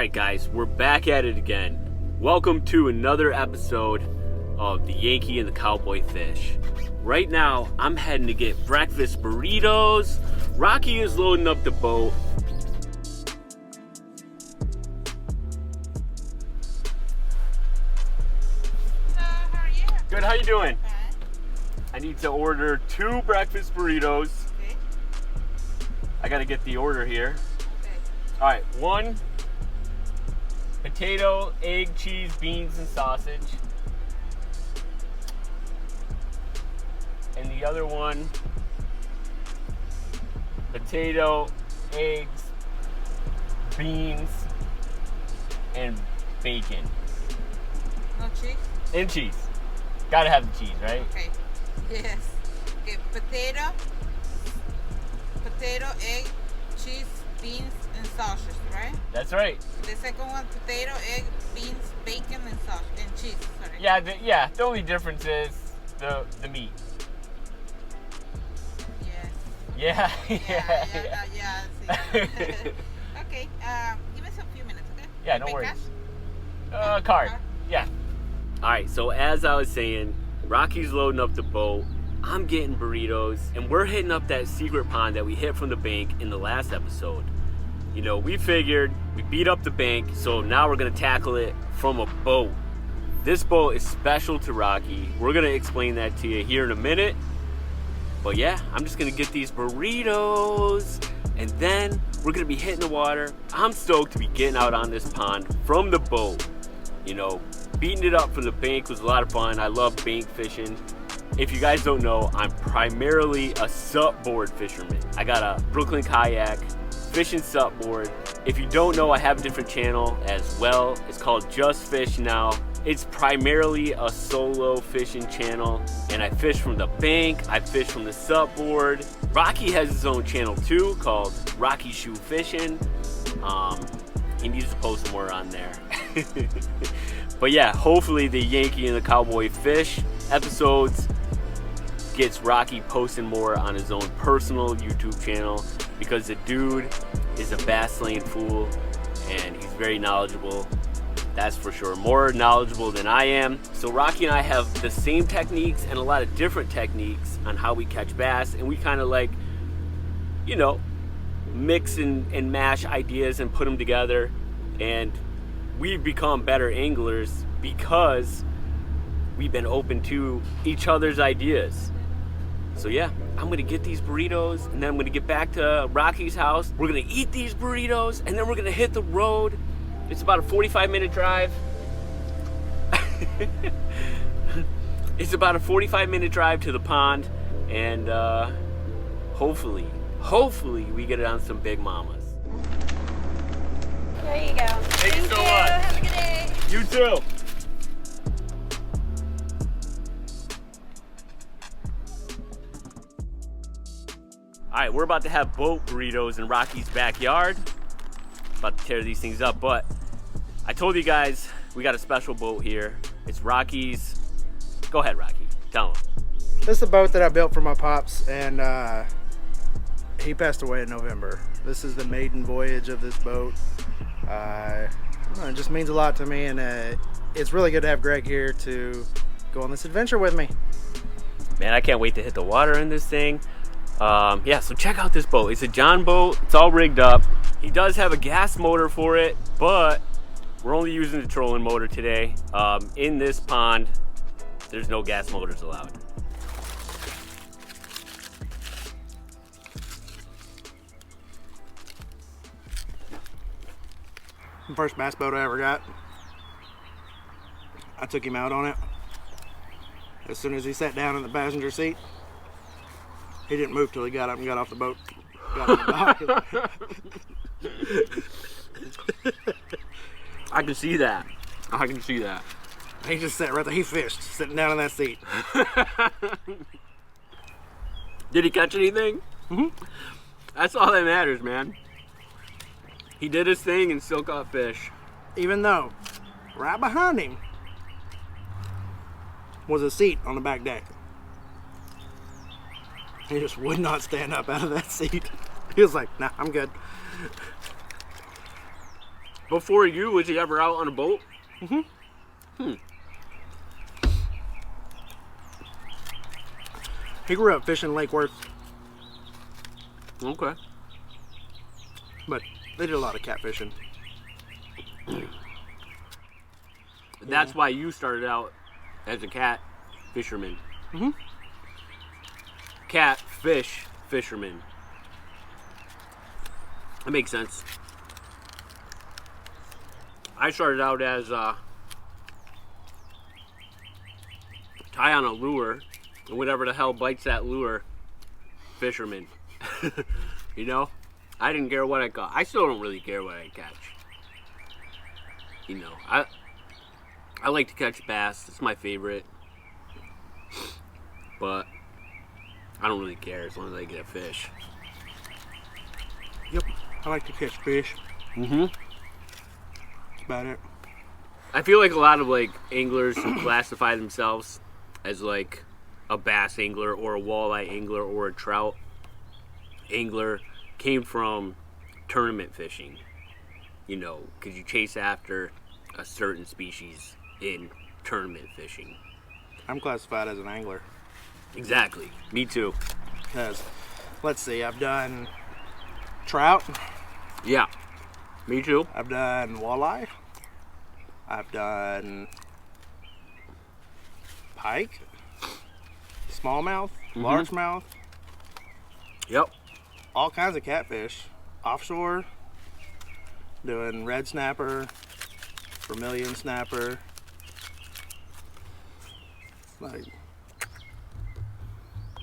Alright guys, we're back at it again. Welcome to another episode of the Yankee and the Cowboy Fish. Right now, I'm heading to get breakfast burritos. Rocky is loading up the boat. How are you? Good, how you doing? Fine. I need to order 2 breakfast burritos. Okay. I gotta get the order here. Okay. Alright, 1 potato, egg, cheese, beans, and sausage. And the other one, potato, eggs, beans, and bacon. No cheese? And cheese. Gotta have the cheese, right? Okay. Yes. Okay. Potato, egg, cheese, beans, and sausage, right? That's right. The second one, potato, egg, beans, bacon, and sausage and cheese. Sorry. Yeah, the only difference is the meat. Yes. Yeah. Yeah. Okay. Give us a few minutes, okay? Yeah, no Pay worries. cash? Card. Yeah. Alright, so as I was saying, Rocky's loading up the boat. I'm getting burritos, and we're hitting up that secret pond that we hit from the bank in the last episode. You know, we figured we beat up the bank, so now we're gonna tackle it from a boat. This boat is special to Rocky. We're gonna explain that to you here in a minute. But yeah, I'm just gonna get these burritos, and then we're gonna be hitting the water. I'm stoked to be getting out on this pond from the boat. You know, beating it up from the bank was a lot of fun. I love bank fishing. If you guys don't know, I'm primarily a supboard fisherman. I got a Brooklyn kayak, fishing supboard. If you don't know, I have a different channel as well. It's called Just Fish Now. It's primarily a solo fishing channel, and I fish from the bank, I fish from the supboard. Rocky has his own channel too, called RockyShueFishing. He needs to post more on there. But yeah, hopefully the Yankee and the Cowboy Fish episodes gets Rocky posting more on his own personal YouTube channel, because the dude is a bass slaying fool and he's very knowledgeable. That's for sure, more knowledgeable than I am. So Rocky and I have the same techniques and a lot of different techniques on how we catch bass, and we kind of like, you know, mix and mash ideas and put them together, and we've become better anglers because we've been open to each other's ideas. So yeah, I'm gonna get these burritos, and then I'm gonna get back to Rocky's house. We're gonna eat these burritos, and then we're gonna hit the road. It's about a 45-minute drive. It's about a 45-minute drive to the pond, and hopefully we get it on some big mamas. There you go. Thank you so much. Have a good day. You too. Alright, we're about to have boat burritos in Rocky's backyard. About to tear these things up, but I told you guys we got a special boat here. It's Rocky's. Go ahead, Rocky. Tell him. This is the boat that I built for my pops, and he passed away in November. This is the maiden voyage of this boat. I don't know, it just means a lot to me, and it's really good to have Greg here to go on this adventure with me. Man, I can't wait to hit the water in this thing. Yeah, so check out this boat. It's a John boat. It's all rigged up. He does have a gas motor for it, but we're only using the trolling motor today. In this pond, there's no gas motors allowed. The first bass boat I ever got. I took him out on it. As soon as he sat down in the passenger seat, he didn't move till he got up and got off the boat. Got on the dock. I can see that. I can see that. He just sat right there. He fished, sitting down in that seat. Did he catch anything? Mm-hmm. That's all that matters, man. He did his thing and still caught fish. Even though right behind him was a seat on the back deck. He just would not stand up out of that seat. He was like, nah, I'm good. Before you, was he ever out on a boat? He grew up fishing Lake Worth, Okay. but they did a lot of catfishing. That's why you started out as a cat fisherman. Catfish fisherman. That makes sense. I started out as tie on a lure, and whatever the hell bites that lure, fisherman. You know? I didn't care what I caught. I still don't really care what I catch. You know, I like to catch bass. It's my favorite. But I don't really care as long as I get a fish. Yep, I like to catch fish. That's about it. I feel like a lot of like anglers who classify themselves as like a bass angler or a walleye angler or a trout angler came from tournament fishing. You know, because you chase after a certain species in tournament fishing. I'm classified as an angler. Exactly. Me too. Because, let's see, I've done trout, Yeah. Me too. I've done walleye, I've done pike, smallmouth, largemouth, Yep. all kinds of catfish, offshore, doing red snapper, vermilion snapper. Like,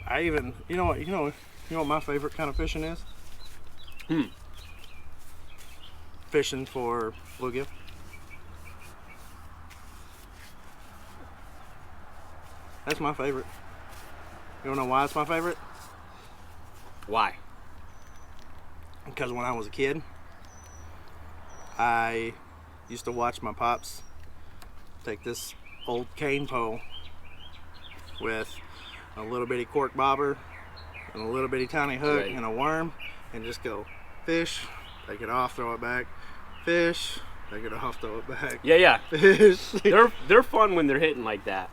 I even, you know what my favorite kind of fishing is? Fishing for bluegill. That's my favorite. You wanna know why it's my favorite? Why? Because when I was a kid, I used to watch my pops take this old cane pole with a little bitty cork bobber and a little bitty tiny hook Right. and a worm and just go fish, take it off, throw it back, fish, take it off, throw it back, Yeah, yeah. fish. They're fun when they're hitting like that.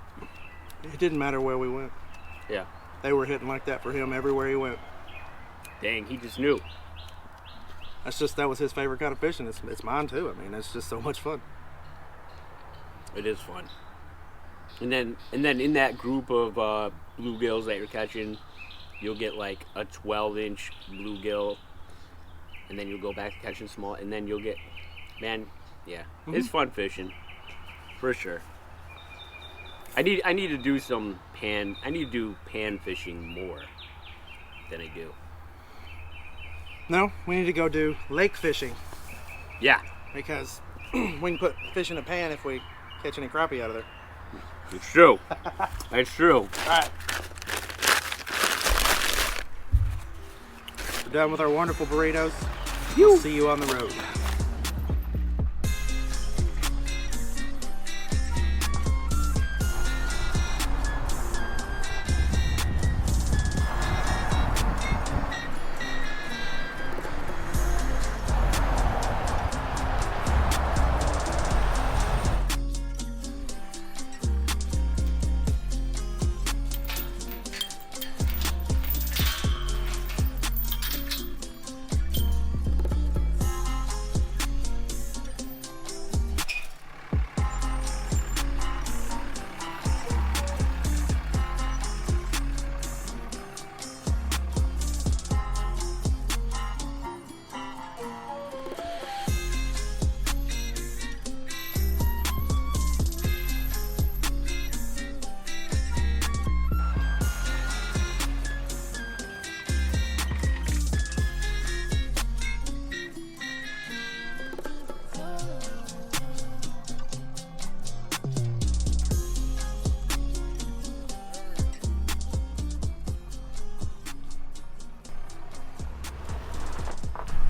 It didn't matter where we went. Yeah. They were hitting like that for him everywhere he went. Dang, he just knew. That was his favorite kind of fishing. It's mine too. I mean, it's just so much fun. It is fun. And then in that group of bluegills that you're catching, you'll get like a 12-inch bluegill, and then you'll go back to catching small, and then you'll get, man, yeah, it's fun fishing, for sure. I need to do pan fishing more than I do. No, we need to go do lake fishing Yeah, because we can put fish in a pan if we catch any crappie out of there. it's true. That's true. All right. We're done with our wonderful burritos. We'll see you on the road.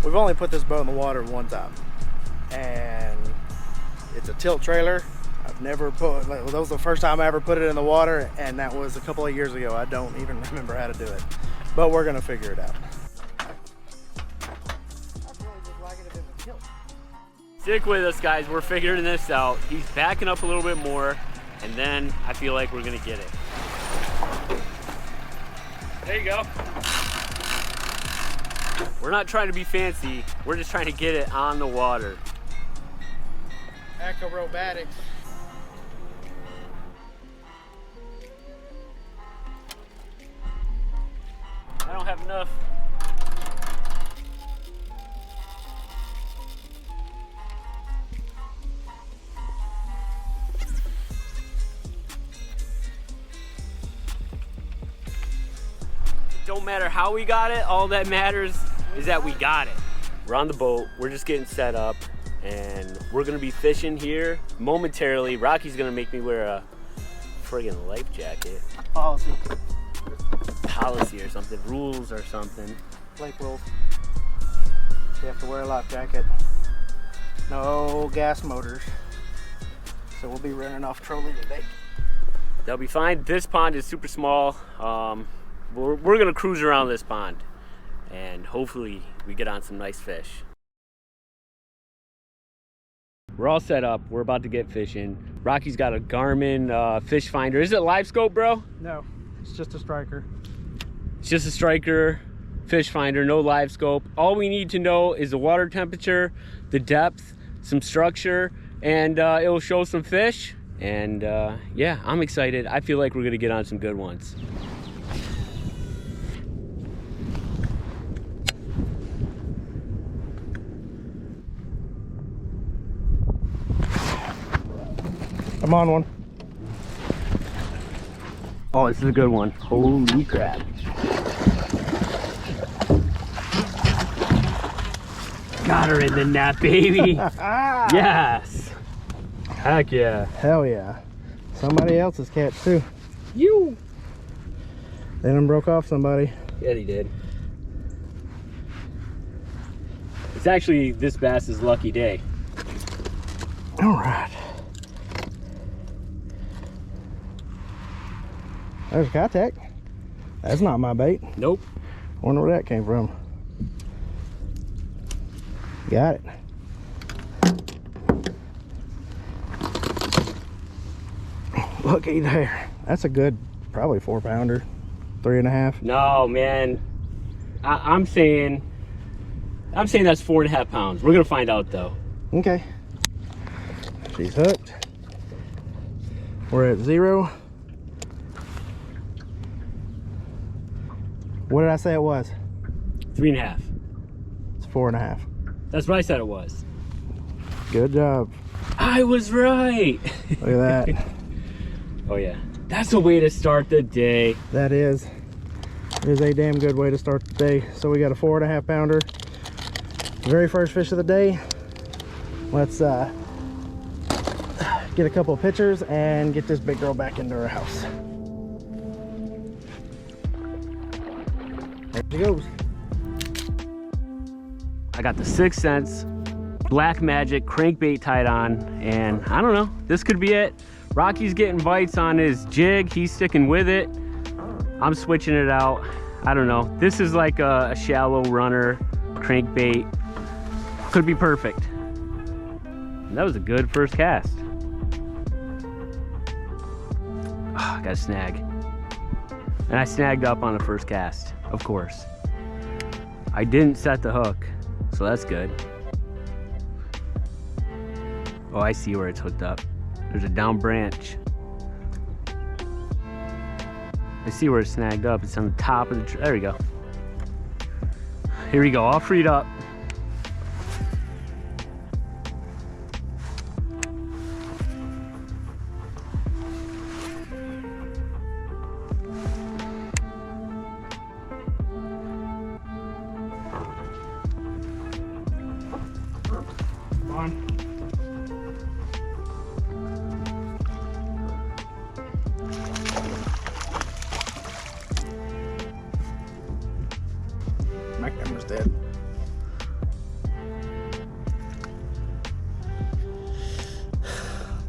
We've only put this boat in the water one time, and it's a tilt trailer. I've never put, that was the first time I ever put it in the water, and that was a couple of years ago. I don't even remember how to do it, but we're gonna figure it out. Stick with us, guys. We're figuring this out. He's backing up a little bit more, and then I feel like we're gonna get it. There you go. We're not trying to be fancy. We're just trying to get it on the water. Acrobatics. I don't have enough. Don't matter how we got it, all that matters is that we got it. We're on the boat, we're just getting set up, and we're gonna be fishing here momentarily. Rocky's gonna make me wear a friggin' life jacket. Policy. Policy or something, rules or something. Lake rules. You have to wear a life jacket. No gas motors. So we'll be running off trolling today. They'll be fine. This pond is super small. We're gonna cruise around this pond and hopefully we get on some nice fish. We're all set up. We're about to get fishing. Rocky's got a Garmin fish finder. Is it live scope, bro? No, it's just a striker. It's just a striker fish finder, no live scope. All we need to know is the water temperature, the depth, some structure, and it'll show some fish. And yeah, I'm excited. I feel like we're gonna get on some good ones. I'm on one. Oh, this is a good one. Holy crap. Got her in the net, baby. Yes. Heck yeah. Hell yeah. Somebody else's catch too. You. They done broke off somebody. Yeah, he did. It's actually this bass's lucky day. All right. There's contact. That's not my bait. Nope. Wonder where that came from. Got it. Looky there. That's a good, probably 4-pounder, 3.5. No, man. I'm saying that's 4.5 pounds. We're gonna find out though. Okay. She's hooked. We're at 0. What did I say it was? 3.5. It's 4.5. That's what I said it was. Good job. I was right. Look at that. Oh yeah. That's a way to start the day. That is. It is a damn good way to start the day. So we got a 4.5 pounder. Very first fish of the day. Let's get a couple of pictures and get this big girl back into her house. There she goes. I got the 6th Sense Black Magic crankbait tied on, and I don't know, this could be it. Rocky's getting bites on his jig. He's sticking with it. I'm switching it out. I don't know. This is like a shallow runner crankbait. Could be perfect. And that was a good first cast. Oh, I got a snag. And I snagged up on the first cast, of course. I didn't set the hook, so that's good. Oh, I see where it's hooked up. There's a down branch. I see where it's snagged up. It's on the top of the tree. There we go. Here we go, all freed up. Come on. My camera's dead.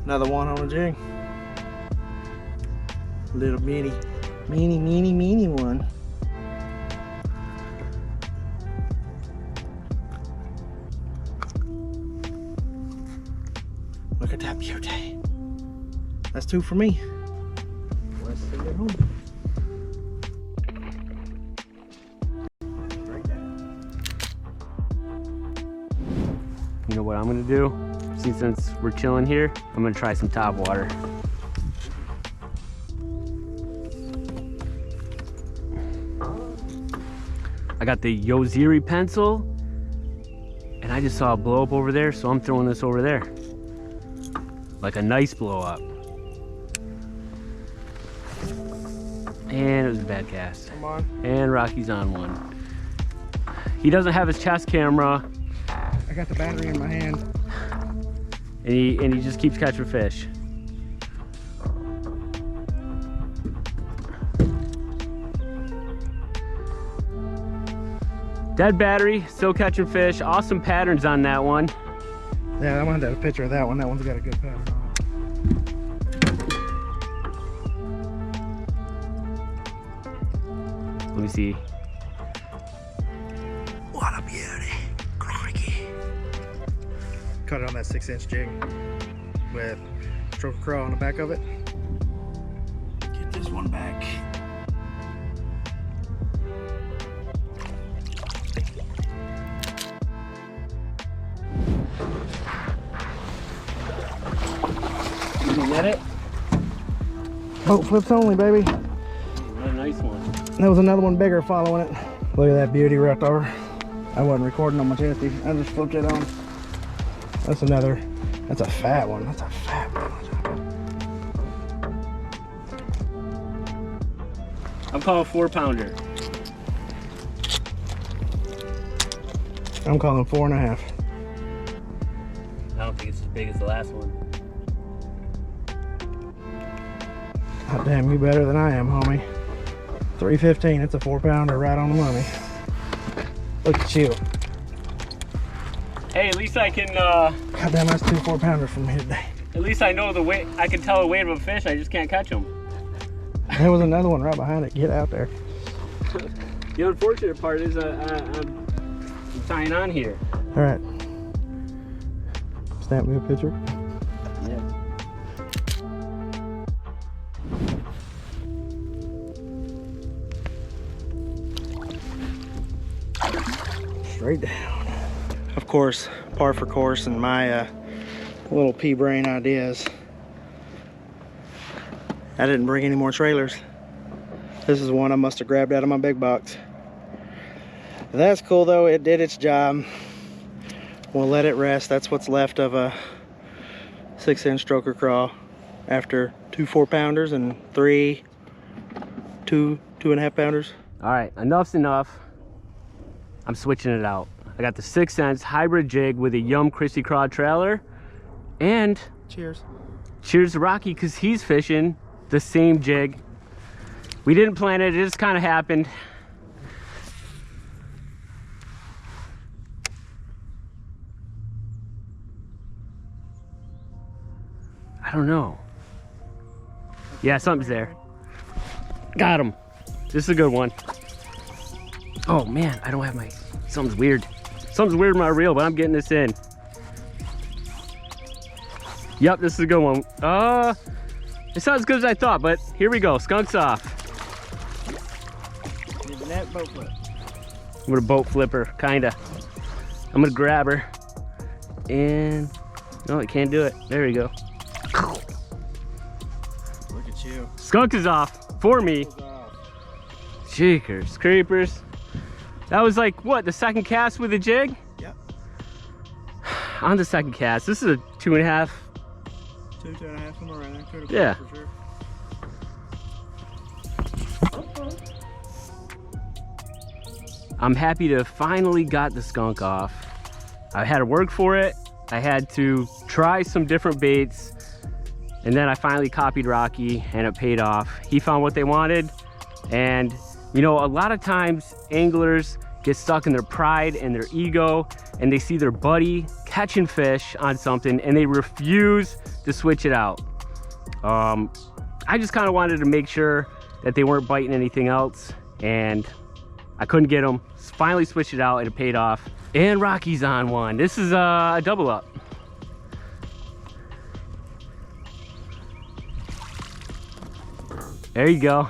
Another one on a jig. Little mini one. Look at that beauty. That's 2 for me. Let's send it home. You know what I'm gonna do? Since we're chilling here, I'm gonna try some top water. I got the Yoziri pencil, and I just saw a blow up over there, so I'm throwing this over there. Like a nice blow up. And it was a bad cast. Come on. And Rocky's on one. He doesn't have his chest camera. I got the battery in my hand. And he just keeps catching fish. Dead battery, still catching fish. Awesome patterns on that one. Yeah, I'm gonna have a picture of that one. That one's got a good pattern on it. Let me see. What a beauty. Crikey. Caught it on that 6-inch jig with stroke crawl on the back of it. Get this one back. Did you net it? Boat flips only, baby. What a nice one. There was another one bigger following it. Look at that beauty right there. I wasn't recording on my chesty. I just flipped it on. That's another. That's a fat one. That's a fat one. I'm calling 4-pounder. I'm calling 4.5. I don't think it's as big as the last one. God damn, you better than I am, homie. 315. It's a 4-pounder right on the money. Look at you. Hey, at least I can, God damn, that's 2 4-pounders from me today. at least I know the weight. I can tell the weight of a fish. I just can't catch them. There was another one right behind it. Get out there. The unfortunate part is I'm tying on here. All right. Snap me a picture. Yeah. Straight down. Of course, par for course and my little pea brain ideas. I didn't bring any more trailers. This is one I must have grabbed out of my big box. That's cool though, it did its job. We'll let it rest. That's what's left of a 6-inch stroker crawl after 2 4-pounders and 3 2.5-pounders. All right, enough's enough. I'm switching it out. I got the 6-inch hybrid jig with a Yum Chrissy Craw trailer. And Cheers. cheers to Rocky, because he's fishing the same jig. We didn't plan it, it just kind of happened. I don't know. Yeah, something's there. Got him. This is a good one. Oh man, I don't have my, something's weird. Something's weird in my reel, but I'm getting this in. Yep, this is a good one. It's not as good as I thought, but here we go. Skunk's off. Boat flip. I'm gonna boat flip her, kinda. I'm gonna grab her. And, no, I can't do it. There we go. Look at you. Skunk is off for me. Jeekers, creepers. That was like, what, the second cast with a jig? Yep. On the second cast. This is a 2.5. 2.5, somewhere around there. 2.5 Yeah. for sure. I'm happy to finally got the skunk off. I had to work for it. I had to try some different baits. And then I finally copied Rocky and it paid off. He found what they wanted. And you know, a lot of times anglers get stuck in their pride and their ego and they see their buddy catching fish on something and they refuse to switch it out. I just kind of wanted to make sure that they weren't biting anything else, and I couldn't get them. Finally switched it out and it paid off. And Rocky's on one. This is a double up. There you go.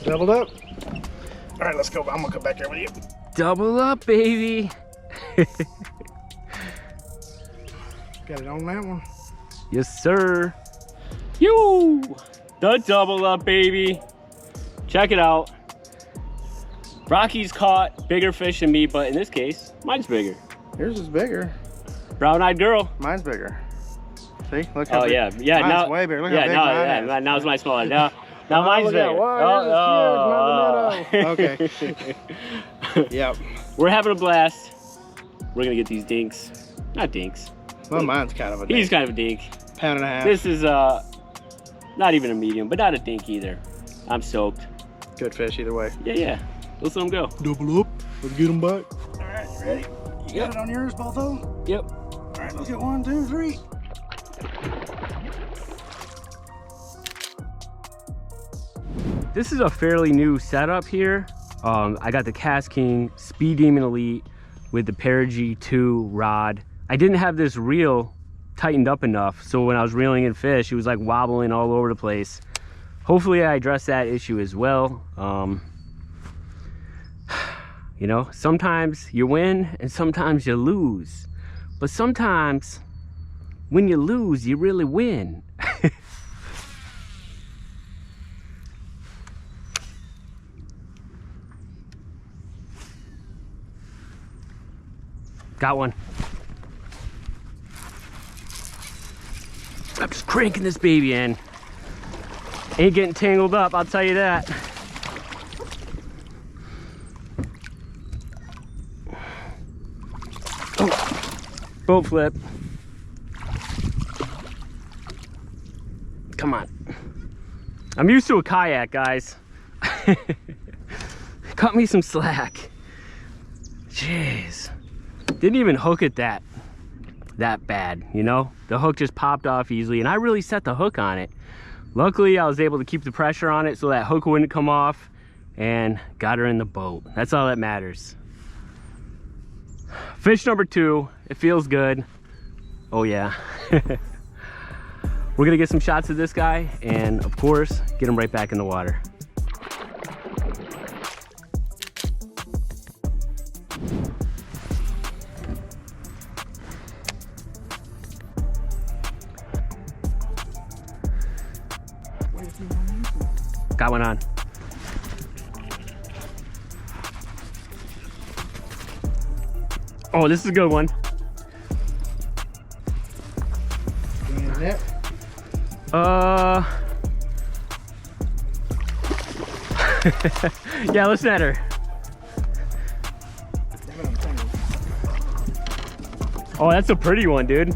Doubled up. All right, let's go. I'm gonna come back here with you. Double up, baby. Got it on that one. Yes, sir. You. The double up, baby. Check it out. Rocky's caught bigger fish than me, but in this case, mine's bigger. Yours is bigger. Brown-eyed girl. Mine's bigger. See? Look how big. Yeah. Mine's Now, way bigger. Look yeah, how big now, mine is. now it's my smaller. Now mine's look bigger. at that. Wow, yours is huge. Mine's a minnow. Okay. Yep. We're having a blast. We're gonna get these dinks. Not dinks. Well, mine's kind of a dink. He's kind of a dink. Pound and a half. This is not even a medium, but not a dink either. I'm soaked. Good fish either way. Yeah. Let's let him go. Double up. Let's get them back. All right, you ready? You got it on yours, both of them? Yep. All right, let's get 1, 2, 3. This is a fairly new setup here. I got the Cast King Speed Demon Elite with the Perigee 2 rod. I didn't have this reel tightened up enough, so when I was reeling in fish, it was like wobbling all over the place. Hopefully I addressed that issue as well. You know, sometimes you win and sometimes you lose. But sometimes when you lose, you really win. Got one. I'm just cranking this baby in. Ain't getting tangled up, I'll tell you that. Oh, boat flip. Come on. I'm used to a kayak, guys. Cut me some slack. Jeez. Didn't even hook it that bad, you know? The hook just popped off easily, and I really set the hook on it. Luckily, I was able to keep the pressure on it so that hook wouldn't come off, and got her in the boat. That's all that matters. Fish number 2, it feels good. Oh yeah. We're gonna get some shots of this guy, and of course, get him right back in the water. Got one on. Oh, this is a good one. Yeah, let's net her. Oh, that's a pretty one, dude.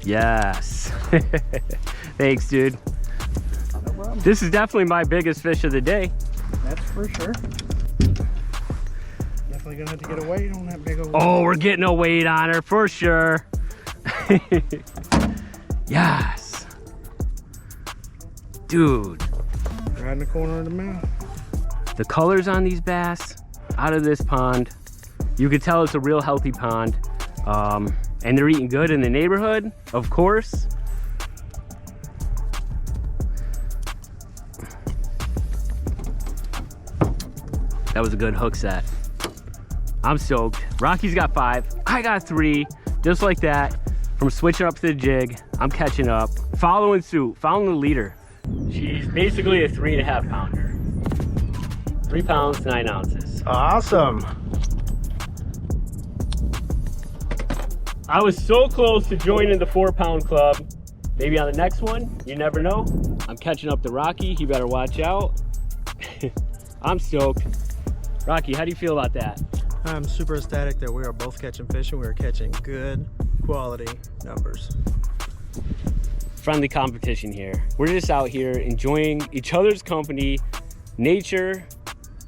Yes. Thanks, dude. No problem. This is definitely my biggest fish of the day. That's for sure. Definitely gonna have to get a weight on that big old. Oh, we're getting a weight on her for sure. Yes. Dude. Right in the corner of the mouth. The colors on these bass out of this pond, you could tell it's a real healthy pond. And they're eating good in the neighborhood, of course. That was a good hook set. I'm stoked. Rocky's got 5, I got 3, just like that. From switching up to the jig, I'm catching up. Following suit, following the leader. She's basically a 3.5 pounder. 3 pounds, 9 ounces. Awesome. I was so close to joining the 4-pound club. Maybe on the next one, you never know. I'm catching up to Rocky, he better watch out. I'm stoked. Rocky, how do you feel about that? I'm super ecstatic that we are both catching fish and we are catching good quality numbers. Friendly competition here. We're just out here enjoying each other's company, nature,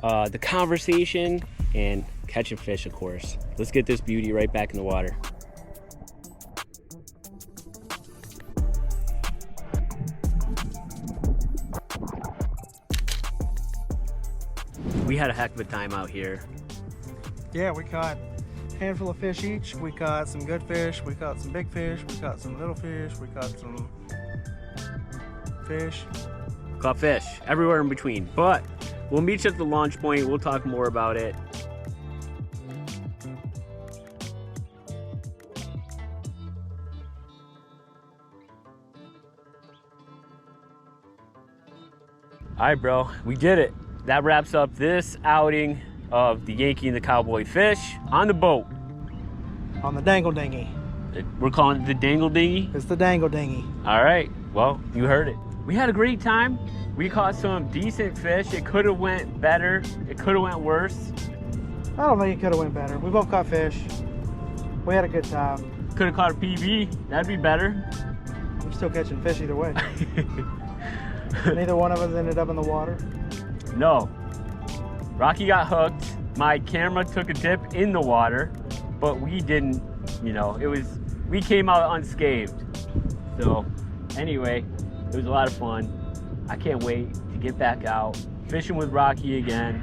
the conversation, and catching fish, of course. Let's get this beauty right back in the water. We had a heck of a time out here. Yeah, we caught handful of fish each. We caught some good fish, we caught some big fish, we caught some little fish, we caught some fish. Caught fish everywhere in between. But we'll meet you at the launch point. We'll talk more about it. All right, bro, we did it. That wraps up this outing of the Yankee and the Cowboy fish on the boat. On the dangle dinghy. We're calling it the dangle dinghy. It's the dangle dinghy. All right, well, you heard it. We had a great time. We caught some decent fish. It could have went better. It could have went worse. I don't think it could have went better. We both caught fish. We had a good time. Could have caught a PB. That'd be better. I'm still catching fish either way. Neither one of us ended up in the water. No. Rocky got hooked. My camera took a dip in the water, but we didn't, you know, we came out unscathed. So anyway, it was a lot of fun. I can't wait to get back out, fishing with Rocky again.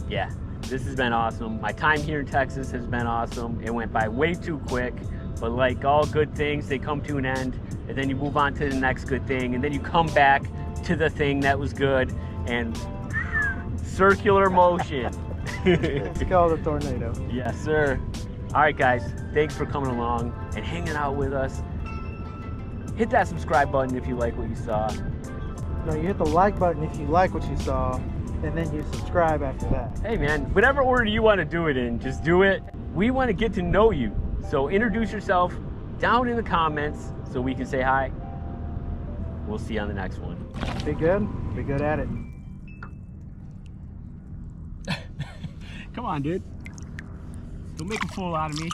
Yeah, this has been awesome. My time here in Texas has been awesome. It went by way too quick, but like all good things, they come to an end, and then you move on to the next good thing, and then you come back to the thing that was good, and circular motion. It's called a tornado. Yes, sir. All right, guys, thanks for coming along and hanging out with us. Hit that subscribe button if you like what you saw. No, you hit the like button if you like what you saw, and then you subscribe after that. Hey, man, whatever order you want to do it in, just do it. We want to get to know you. So introduce yourself down in the comments so we can say hi. We'll see you on the next one. Be good. Be good at it. Come on, dude. Don't make a fool out of me.